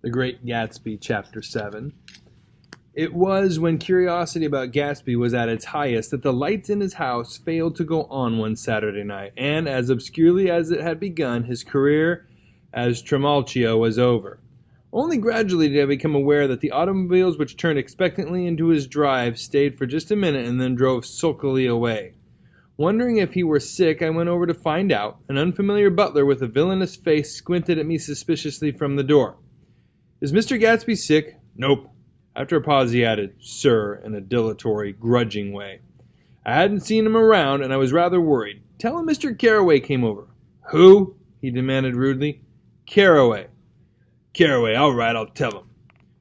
The Great Gatsby, Chapter 7. It was when curiosity about Gatsby was at its highest that the lights in his house failed to go on one Saturday night, and as obscurely as it had begun, his career as Trimalchio was over. Only gradually did I become aware that the automobiles which turned expectantly into his drive stayed for just a minute and then drove sulkily away. Wondering if he were sick, I went over to find out. An unfamiliar butler with a villainous face squinted at me suspiciously from the door. "Is Mr. Gatsby sick?" "Nope." After a pause he added, "Sir," in a dilatory, grudging way. I hadn't seen him around, and I was rather worried. "Tell him Mr. Carroway came over." "Who?" he demanded rudely. "Carroway." "Carroway, all right, I'll tell him."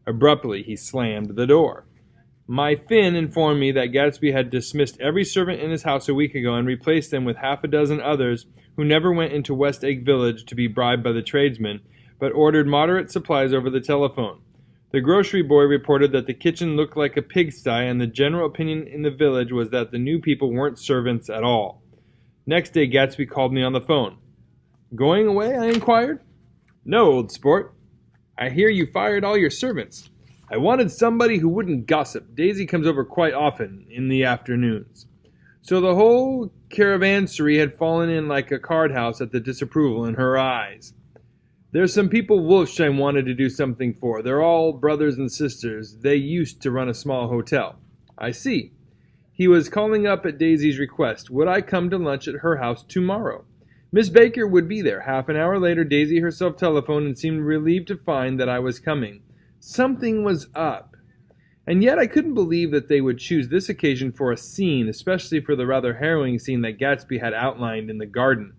Abruptly he slammed the door. My Finn informed me that Gatsby had dismissed every servant in his house a week ago and replaced them with half a dozen others who never went into West Egg Village to be bribed by the tradesmen, but ordered moderate supplies over the telephone. The grocery boy reported that the kitchen looked like a pigsty, and the general opinion in the village was that the new people weren't servants at all. Next day Gatsby called me on the phone. "Going away?" I inquired. "No, old sport. I hear you fired all your servants. I wanted somebody who wouldn't gossip. Daisy comes over quite often in the afternoons." So the whole caravanserai had fallen in like a card house at the disapproval in her eyes. "There's some people Wolfsh I wanted to do something for. They're all brothers and sisters. They used to run a small hotel." "I see." He was calling up at Daisy's request. Would I come to lunch at her house tomorrow? Miss Baker would be there. Half an hour later, Daisy herself telephoned and seemed relieved to find that I was coming. Something was up. And yet I couldn't believe that they would choose this occasion for a scene, especially for the rather harrowing scene that Gatsby had outlined in the garden.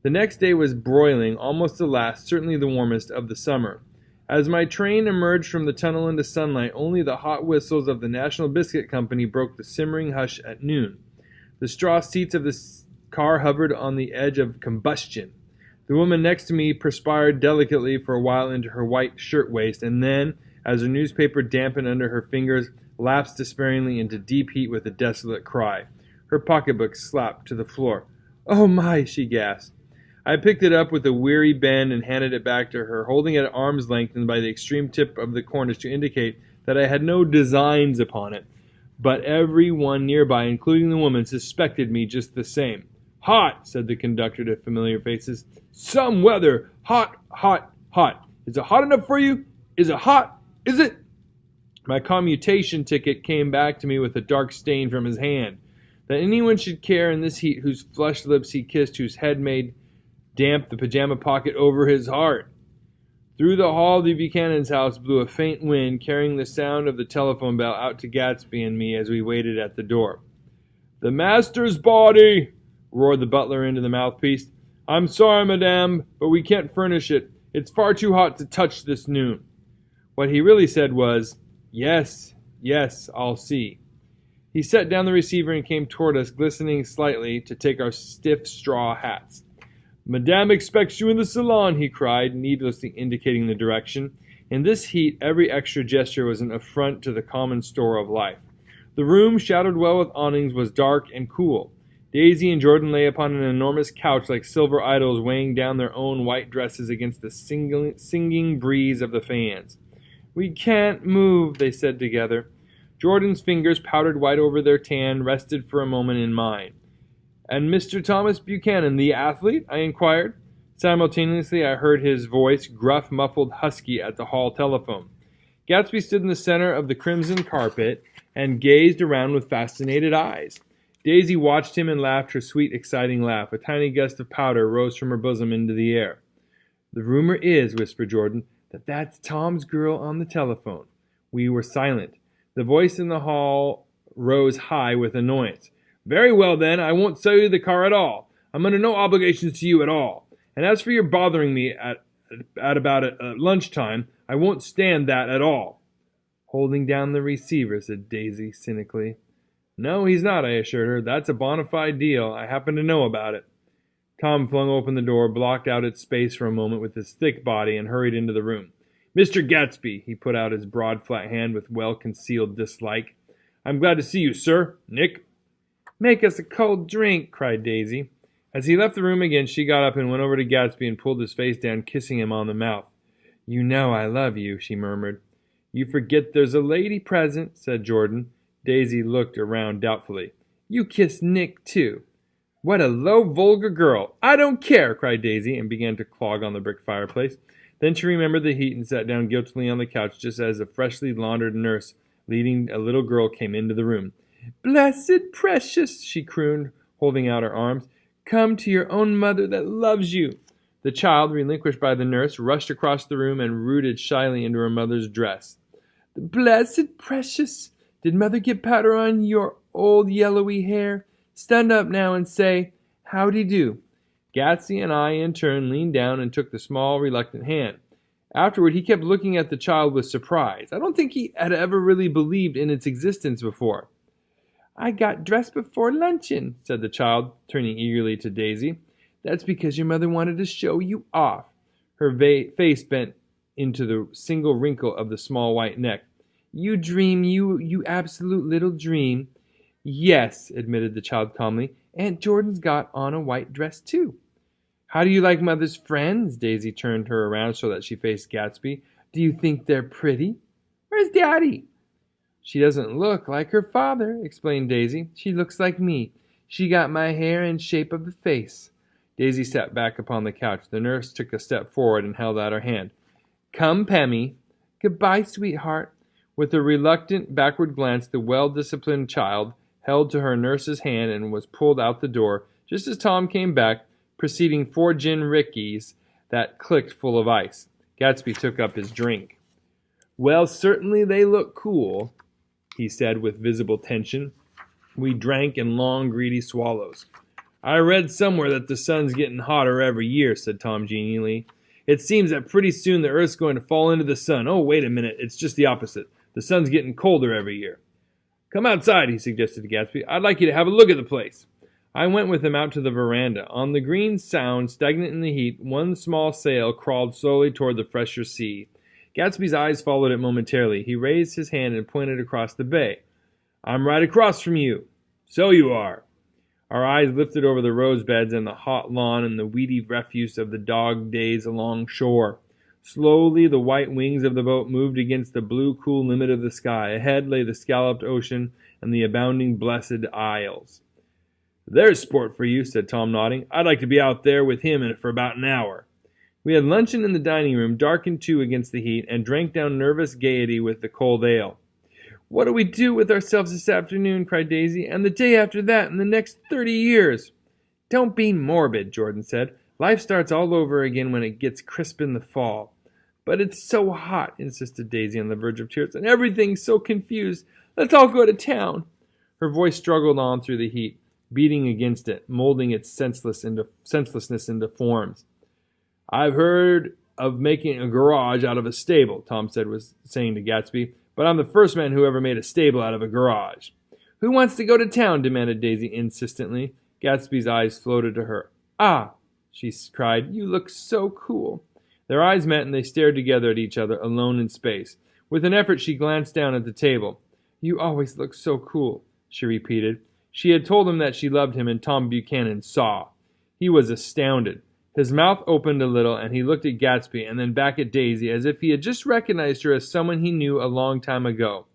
The next day was broiling, almost the last, certainly the warmest, of the summer. As my train emerged from the tunnel into sunlight, only the hot whistles of the National Biscuit Company broke the simmering hush at noon. The straw seats of the car hovered on the edge of combustion. The woman next to me perspired delicately for a while into her white shirtwaist, and then, as her newspaper dampened under her fingers, lapsed despairingly into deep heat with a desolate cry. Her pocketbook slapped to the floor. "Oh my!" she gasped. I picked it up with a weary bend and handed it back to her, holding it at arm's length and by the extreme tip of the corners to indicate that I had no designs upon it. But every one nearby, including the woman, suspected me just the same. "Hot," said the conductor to familiar faces. "Some weather. Hot, hot, hot. Is it hot enough for you? Is it hot? Is it?" My commutation ticket came back to me with a dark stain from his hand. That anyone should care in this heat whose flushed lips he kissed, whose head made damp the pajama pocket over his heart. Through the hall of the Buchanan's house blew a faint wind, carrying the sound of the telephone bell out to Gatsby and me as we waited at the door. "The master's body!" roared the butler into the mouthpiece. "I'm sorry, madame, but we can't furnish it. It's far too hot to touch this noon." What he really said was, "Yes, yes, I'll see." He set down the receiver and came toward us, glistening slightly, to take our stiff straw hats. "Madame expects you in the salon," he cried, needlessly indicating the direction. In this heat, every extra gesture was an affront to the common store of life. The room, shadowed well with awnings, was dark and cool. Daisy and Jordan lay upon an enormous couch like silver idols weighing down their own white dresses against the singing breeze of the fans. "We can't move," they said together. Jordan's fingers, powdered white over their tan, rested for a moment in mine. "And Mr. Thomas Buchanan, the athlete?" I inquired. Simultaneously I heard his voice, gruff, muffled, husky, at the hall telephone. Gatsby stood in the center of the crimson carpet and gazed around with fascinated eyes. Daisy watched him and laughed her sweet, exciting laugh. A tiny gust of powder rose from her bosom into the air. "The rumor is," whispered Jordan, "that that's Tom's girl on the telephone." We were silent. The voice in the hall rose high with annoyance. "Very well, then, I won't sell you the car at all. I'm under no obligations to you at all. And as for your bothering me at lunchtime, I won't stand that at all." "Holding down the receiver," said Daisy cynically. "No, he's not," I assured her. "That's a bona fide deal. I happen to know about it." Tom flung open the door, blocked out its space for a moment with his thick body, and hurried into the room. "Mr. Gatsby," he put out his broad, flat hand with well-concealed dislike. "I'm glad to see you, sir. Nick." "Make us a cold drink," cried Daisy. As he left the room again, she got up and went over to Gatsby and pulled his face down, kissing him on the mouth. "You know I love you," she murmured. "You forget there's a lady present," said Jordan. Daisy looked around doubtfully. "You kissed Nick, too." "What a low, vulgar girl! I don't care!" cried Daisy, and began to clog on the brick fireplace. Then she remembered the heat and sat down guiltily on the couch just as a freshly laundered nurse leading a little girl came into the room. "Blessed precious," she crooned, holding out her arms. "Come to your own mother that loves you." The child, relinquished by the nurse, rushed across the room and rooted shyly into her mother's dress. "The blessed precious! Did mother get powder on your old yellowy hair? Stand up now and say, 'Howdy do.'" Gatsby and I, in turn, leaned down and took the small, reluctant hand. Afterward, he kept looking at the child with surprise. I don't think he had ever really believed in its existence before. "I got dressed before luncheon," said the child, turning eagerly to Daisy. "That's because your mother wanted to show you off." Her face bent into the single wrinkle of the small white neck. "You dream, you absolute little dream." "Yes," admitted the child calmly. "Aunt Jordan's got on a white dress, too." "How do you like mother's friends?" Daisy turned her around so that she faced Gatsby. "Do you think they're pretty?" "Where's Daddy?" "She doesn't look like her father," explained Daisy. "She looks like me. She got my hair and shape of the face." Daisy sat back upon the couch. The nurse took a step forward and held out her hand. "Come, Pemmy." "Goodbye, sweetheart." With a reluctant, backward glance, the well-disciplined child held to her nurse's hand and was pulled out the door, just as Tom came back, preceding 4 gin rickeys that clicked full of ice. Gatsby took up his drink. "Well, certainly they look cool," he said with visible tension. We drank in long, greedy swallows. "I read somewhere that the sun's getting hotter every year," said Tom genially. "It seems that pretty soon the Earth's going to fall into the sun. Oh, wait a minute, it's just the opposite. The sun's getting colder every year." "Come outside," he suggested to Gatsby. "I'd like you to have a look at the place." I went with him out to the veranda. On the green sound, stagnant in the heat, one small sail crawled slowly toward the fresher sea. Gatsby's eyes followed it momentarily. He raised his hand and pointed across the bay. "I'm right across from you." "So you are." Our eyes lifted over the rose beds and the hot lawn and the weedy refuse of the dog days along shore. Slowly, the white wings of the boat moved against the blue, cool limit of the sky. Ahead lay the scalloped ocean and the abounding blessed isles. "There's sport for you," said Tom, nodding. "I'd like to be out there with him for about an hour." We had luncheon in the dining room, darkened too against the heat, and drank down nervous gaiety with the cold ale. "What do we do with ourselves this afternoon?" cried Daisy. "And the day after that, and the next 30 years?" "Don't be morbid," Jordan said. "Life starts all over again when it gets crisp in the fall." "But it's so hot," insisted Daisy on the verge of tears, "and everything's so confused. Let's all go to town." Her voice struggled on through the heat, beating against it, molding its senselessness into forms. "I've heard of making a garage out of a stable," Tom was saying to Gatsby, "but I'm the first man who ever made a stable out of a garage." "Who wants to go to town?" demanded Daisy insistently. Gatsby's eyes floated to her. "Ah," she cried, "you look so cool." Their eyes met and they stared together at each other, alone in space. With an effort, she glanced down at the table. "You always look so cool," she repeated. She had told him that she loved him, and Tom Buchanan saw. He was astounded. His mouth opened a little, and he looked at Gatsby and then back at Daisy as if he had just recognized her as someone he knew a long time ago.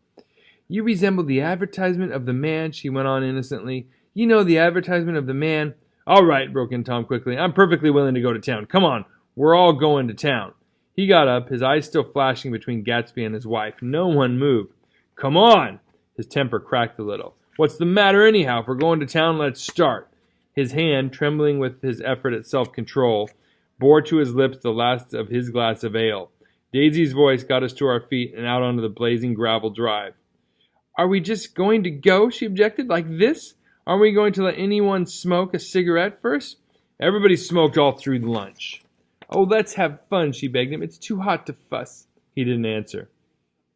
"You resemble the advertisement of the man," she went on innocently. "You know the advertisement of the man—" "All right," broke in Tom quickly. "I'm perfectly willing to go to town. Come on, we're all going to town." He got up, his eyes still flashing between Gatsby and his wife. No one moved. "Come on!" His temper cracked a little. "What's the matter anyhow? If we're going to town, let's start." His hand, trembling with his effort at self-control, bore to his lips the last of his glass of ale. Daisy's voice got us to our feet and out onto the blazing gravel drive. "Are we just going to go?" she objected. "Like this? Aren't we going to let anyone smoke a cigarette first?" "Everybody smoked all through lunch." "Oh, let's have fun," she begged him. "It's too hot to fuss." He didn't answer.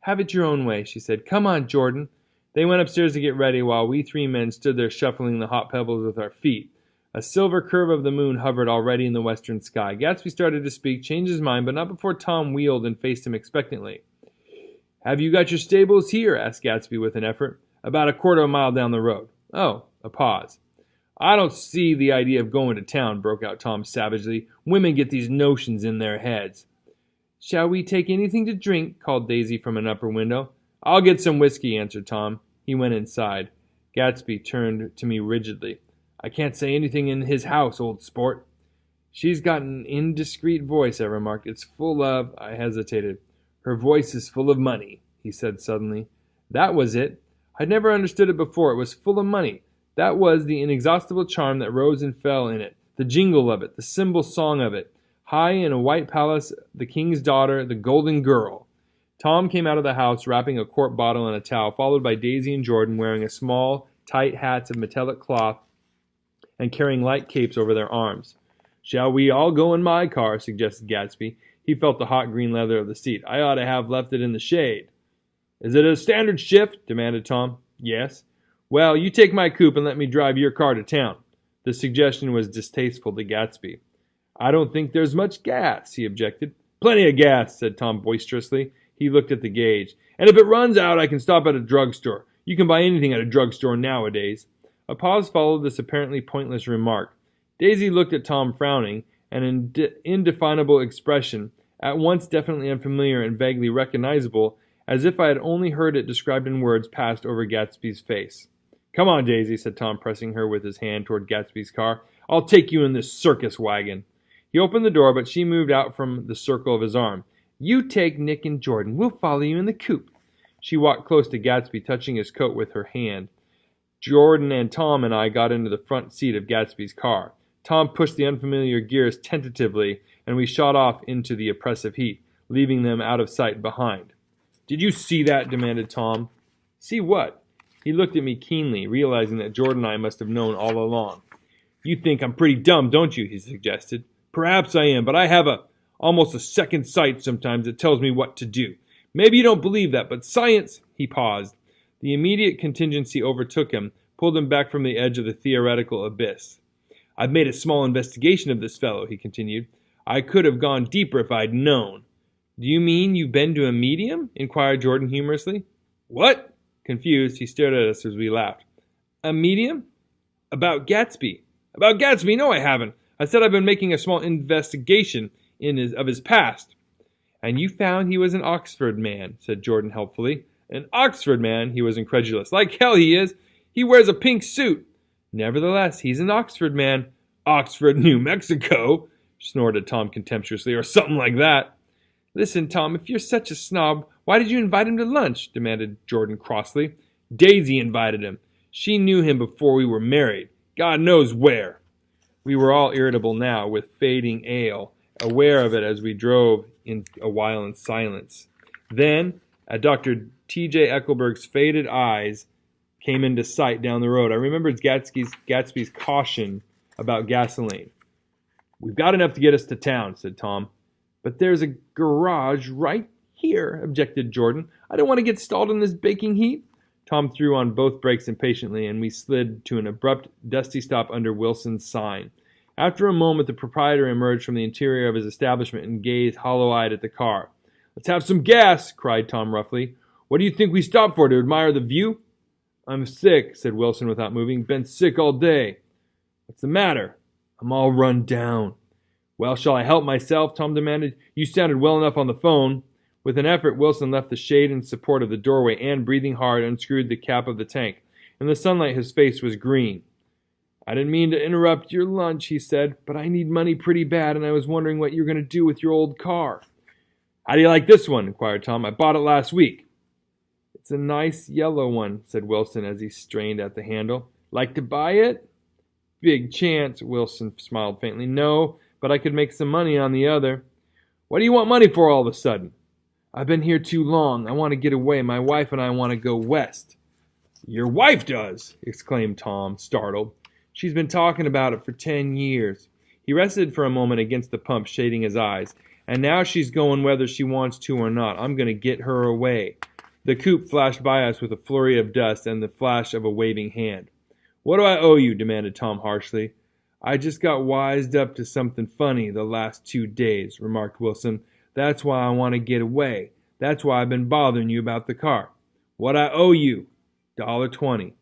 "Have it your own way," she said. "Come on, Jordan." They went upstairs to get ready while we 3 men stood there shuffling the hot pebbles with our feet. A silver curve of the moon hovered already in the western sky. Gatsby started to speak, changed his mind, but not before Tom wheeled and faced him expectantly. "Have you got your stables here?" asked Gatsby with an effort. "About a quarter of a mile down the road." "Oh," a pause. "I don't see the idea of going to town," broke out Tom savagely. "Women get these notions in their heads." "Shall we take anything to drink?" called Daisy from an upper window. "I'll get some whiskey," answered Tom. He went inside. Gatsby turned to me rigidly. "I can't say anything in his house, old sport." "She's got an indiscreet voice," I remarked. "It's full of—" I hesitated. "Her voice is full of money," he said suddenly. That was it. I'd never understood it before. It was full of money. That was the inexhaustible charm that rose and fell in it, the jingle of it, the cymbal song of it. High in a white palace, the king's daughter, the golden girl. Tom came out of the house wrapping a quart bottle in a towel, followed by Daisy and Jordan wearing a small, tight hats of metallic cloth and carrying light capes over their arms. "Shall we all go in my car?" suggested Gatsby. He felt the hot green leather of the seat. "I ought to have left it in the shade." "Is it a standard shift?" demanded Tom. "Yes." "Well, you take my coupe and let me drive your car to town." The suggestion was distasteful to Gatsby. "I don't think there's much gas," he objected. "Plenty of gas," said Tom boisterously. He looked at the gauge. "And if it runs out, I can stop at a drugstore. You can buy anything at a drugstore nowadays." A pause followed this apparently pointless remark. Daisy looked at Tom frowning, an indefinable expression, at once definitely unfamiliar and vaguely recognizable, as if I had only heard it described in words, passed over Gatsby's face. "Come on, Daisy," said Tom, pressing her with his hand toward Gatsby's car. "I'll take you in this circus wagon." He opened the door, but she moved out from the circle of his arm. "You take Nick and Jordan. We'll follow you in the coupe." She walked close to Gatsby, touching his coat with her hand. Jordan and Tom and I got into the front seat of Gatsby's car. Tom pushed the unfamiliar gears tentatively, and we shot off into the oppressive heat, leaving them out of sight behind. "Did you see that?" demanded Tom. "See what?" He looked at me keenly, realizing that Jordan and I must have known all along. "You think I'm pretty dumb, don't you?" he suggested. "Perhaps I am, but I have almost a second sight sometimes that tells me what to do. Maybe you don't believe that, but science—" He paused. The immediate contingency overtook him, pulled him back from the edge of the theoretical abyss. "I've made a small investigation of this fellow," he continued. "I could have gone deeper if I'd known." "Do you mean you've been to a medium?" inquired Jordan humorously. "What?" Confused, he stared at us as we laughed. "A medium?" "About Gatsby." "About Gatsby? No, I haven't. I said I've been making a small investigation of his past." "And you found he was an Oxford man," said Jordan helpfully. "An Oxford man?" He was incredulous. "Like hell he is. He wears a pink suit." "Nevertheless, he's an Oxford man." "Oxford, New Mexico," snorted Tom contemptuously, "or something like that." "Listen, Tom, if you're such a snob, why did you invite him to lunch?" demanded Jordan crossly. "Daisy invited him. She knew him before we were married. God knows where." We were all irritable now, with fading ale, aware of it as we drove in a while in silence. Then, at Dr. T.J. Eckelberg's faded eyes came into sight down the road, I remembered Gatsby's caution about gasoline. "We've got enough to get us to town," said Tom. "But there's a garage right here," objected Jordan. "I don't want to get stalled in this baking heat." Tom threw on both brakes impatiently, and we slid to an abrupt, dusty stop under Wilson's sign. After a moment, the proprietor emerged from the interior of his establishment and gazed hollow-eyed at the car. "Let's have some gas," cried Tom roughly. "What do you think we stopped for, to admire the view?" "I'm sick," said Wilson without moving. "Been sick all day." "What's the matter?" "I'm all run down." "Well, shall I help myself?" Tom demanded. "You sounded well enough on the phone." With an effort, Wilson left the shade and support of the doorway and, breathing hard, unscrewed the cap of the tank. In the sunlight, his face was green. "I didn't mean to interrupt your lunch," he said, "but I need money pretty bad, and I was wondering what you're going to do with your old car." "How do you like this one?" inquired Tom. "I bought it last week." "It's a nice yellow one," said Wilson as he strained at the handle. "Like to buy it?" "Big chance," Wilson smiled faintly. "No, but I could make some money on the other." "What do you want money for all of a sudden?" "I've been here too long. I want to get away. My wife and I want to go west." "Your wife does!" exclaimed Tom, startled. "She's been talking about it for 10 years. He rested for a moment against the pump, shading his eyes. "And now she's going whether she wants to or not. I'm going to get her away." The coupe flashed by us with a flurry of dust and the flash of a waving hand. "What do I owe you?" demanded Tom harshly. "I just got wised up to something funny the last 2 days," remarked Wilson. "That's why I want to get away. That's why I've been bothering you about the car." "What I owe you?" $1.20.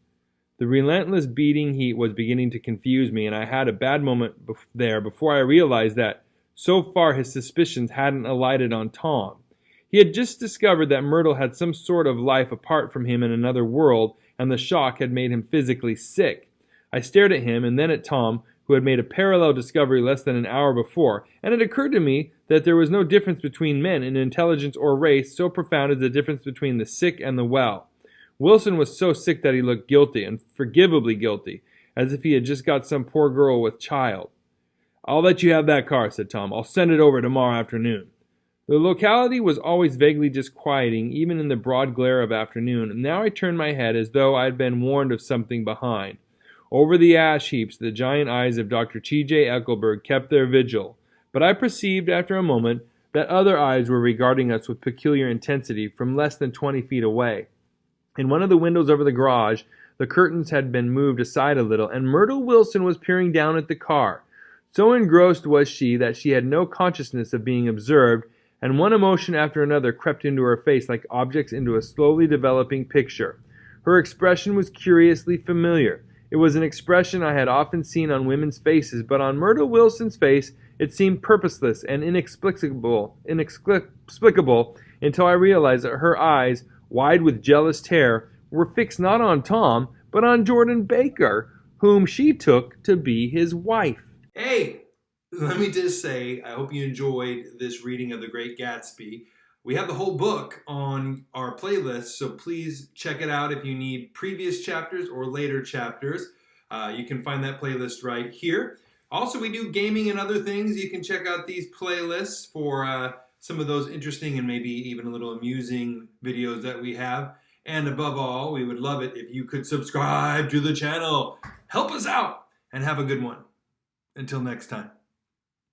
The relentless beating heat was beginning to confuse me, and I had a bad moment there before I realized that So far, his suspicions hadn't alighted on Tom. He had just discovered that Myrtle had some sort of life apart from him in another world, and the shock had made him physically sick. I stared at him and then at Tom, who had made a parallel discovery less than an hour before, and it occurred to me that there was no difference between men in intelligence or race so profound as the difference between the sick and the well. Wilson was so sick that he looked guilty, and forgivably guilty, as if he had just got some poor girl with child. "I'll let you have that car," said Tom. "I'll send it over tomorrow afternoon." The locality was always vaguely disquieting, even in the broad glare of afternoon, and now I turned my head as though I had been warned of something behind. Over the ash heaps, the giant eyes of Dr. T.J. Eckelberg kept their vigil, but I perceived after a moment that other eyes were regarding us with peculiar intensity from less than 20 feet away. In one of the windows over the garage, the curtains had been moved aside a little, and Myrtle Wilson was peering down at the car. So engrossed was she that she had no consciousness of being observed, and one emotion after another crept into her face like objects into a slowly developing picture. Her expression was curiously familiar. It was an expression I had often seen on women's faces, but on Myrtle Wilson's face it seemed purposeless and inexplicable until I realized that her eyes, wide with jealous terror, were fixed not on Tom, but on Jordan Baker, whom she took to be his wife. Hey, let me just say, I hope you enjoyed this reading of The Great Gatsby. We have the whole book on our playlist, so please check it out if you need previous chapters or later chapters. You can find that playlist right here. Also, we do gaming and other things. You can check out these playlists for some of those interesting and maybe even a little amusing videos that we have. And above all, we would love it if you could subscribe to the channel. Help us out and have a good one. Until next time.